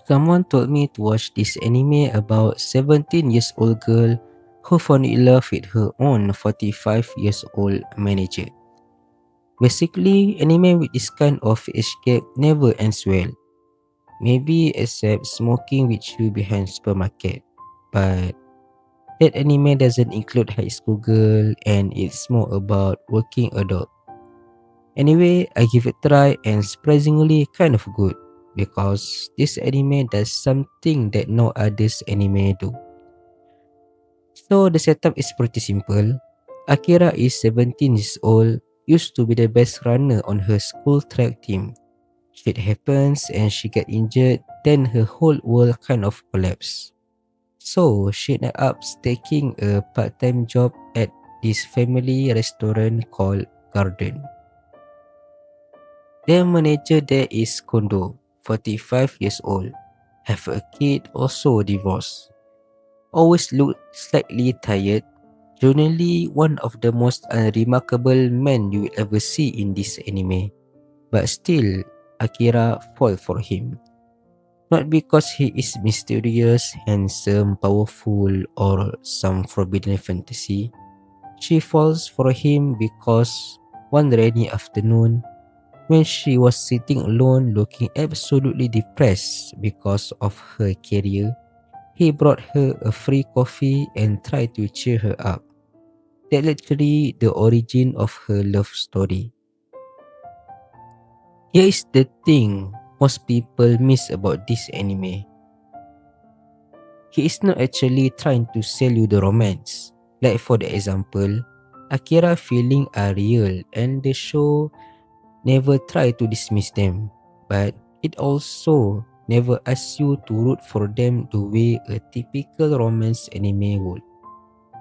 Someone told me to watch this anime about 17 years old girl who fell in love with her own 45 years old manager. Basically, anime with this kind of escape never ends well. Maybe except smoking with you behind supermarket. But that anime doesn't include high school girl and it's more about working adult. Anyway, I give it a try and surprisingly kind of good because this anime does something that no others anime do. So the setup is pretty simple. Akira is 17 years old, used to be the best runner on her school track team. Shit happens and she get injured, then her whole world kind of collapse. So she ended up taking a part-time job at this family restaurant called Garden. The manager there is Kondo, 45 years old, have a kid, also divorced. Always look slightly tired, generally one of the most unremarkable men you will ever see in this anime. But still, Akira fall for him. Not because he is mysterious, handsome, powerful, or some forbidden fantasy. She falls for him because one rainy afternoon, when she was sitting alone looking absolutely depressed because of her career, he brought her a free coffee and tried to cheer her up. That's literally the origin of her love story. Here is the thing most people miss about this anime. He is not actually trying to sell you the romance. Like for the example, Akira feeling are real and the show never try to dismiss them. But it also never asks you to root for them the way a typical romance anime would.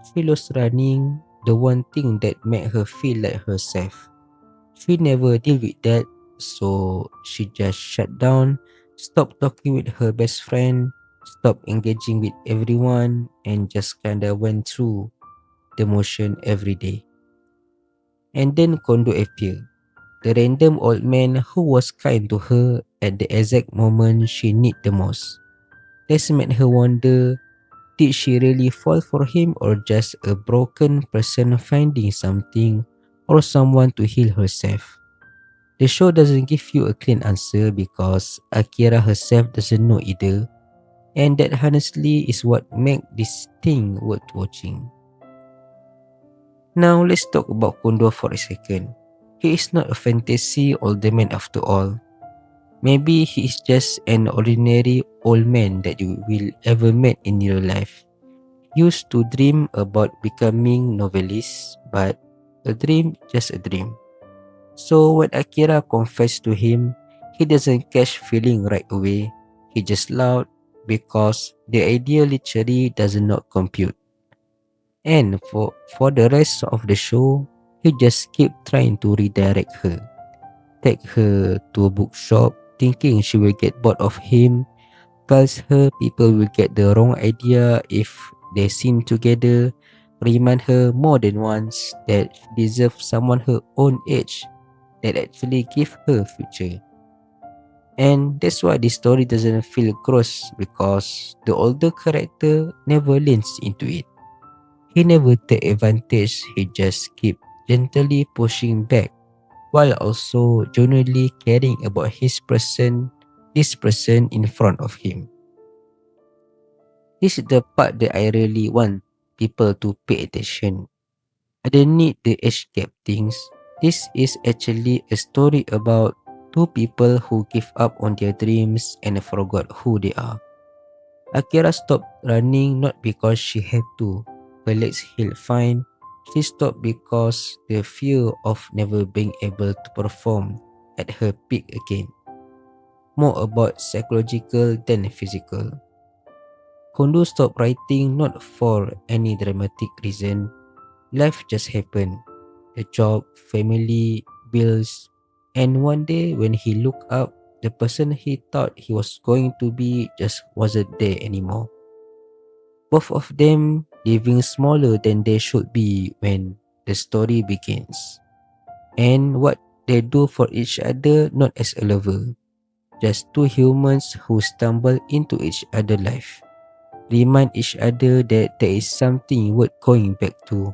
She lost running, the one thing that made her feel like herself. She never deal with that, so she just shut down, stopped talking with her best friend, stopped engaging with everyone, and just kinda went through the motion every day. And then Kondo appeared, the random old man who was kind to her at the exact moment she needed the most. This made her wonder, did she really fall for him or just a broken person finding something or someone to heal herself? The show doesn't give you a clean answer because Akira herself doesn't know either, and that honestly is what makes this thing worth watching. Now let's talk about Kondo for a second. He is not a fantasy older man after all. Maybe he is just an ordinary old man that you will ever meet in your life. Used to dream about becoming novelist, but a dream just a dream. So when Akira confessed to him, he doesn't catch feeling right away. He just laughed because the idea literally does not compute. And for the rest of the show, he just kept trying to redirect her. Take her to a bookshop thinking she will get bored of him, tells her people will get the wrong idea if they sing together, remind her more than once that she deserves someone her own age that actually give her future. And that's why this story doesn't feel gross because the older character never leans into it. He never take advantage, he just keep gently pushing back while also genuinely caring about this person in front of him. This is the part that I really want people to pay attention. I don't need the age gap things. This is actually a story about two people who give up on their dreams and forgot who they are. Akira stopped running not because she had to. Her legs healed fine. She stopped because the fear of never being able to perform at her peak again. More about psychological than physical. Kondo stopped writing not for any dramatic reason. Life just happened. The job, family, bills, and one day when he looked up, the person he thought he was going to be just wasn't there anymore. Both of them living smaller than they should be when the story begins. And what they do for each other not as a lover, Just two humans who stumble into each other's life, remind each other that there is something worth going back to.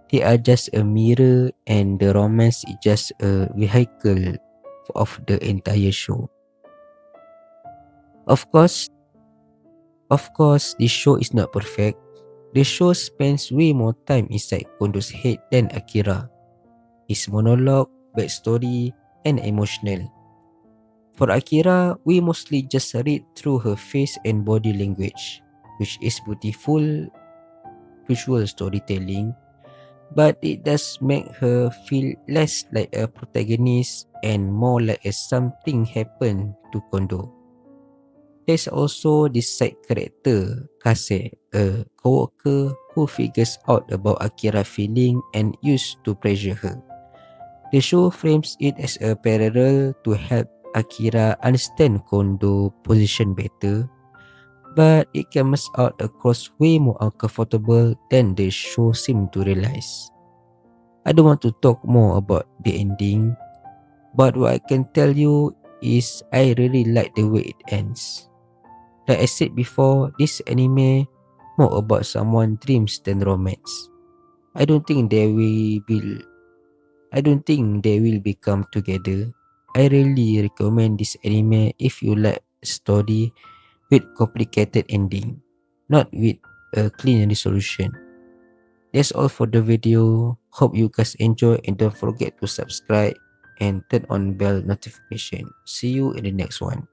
They are just a mirror, and the romance is just a vehicle of the entire show. Of course, this show is not perfect. The show spends way more time inside Kondo's head than Akira. His monologue, backstory, and emotional. For Akira, we mostly just read through her face and body language, which is beautiful visual storytelling, but it does make her feel less like a protagonist and more like a something happened to Kondo. There's also this side character, Kase, a co-worker who figures out about Akira's feeling and used to pressure her. The show frames it as a parallel to help Akira understand Kondo position better, but it comes out across way more uncomfortable than the show seemed to realize. I don't want to talk more about the ending, but what I can tell you is I really like the way it ends. Like I said before, this anime more about someone dreams than romance. I don't think they will become together. I really recommend this anime if you like story with complicated ending, not with a clean resolution. That's all for the video. Hope you guys enjoy and don't forget to subscribe and turn on bell notification. See you in the next one.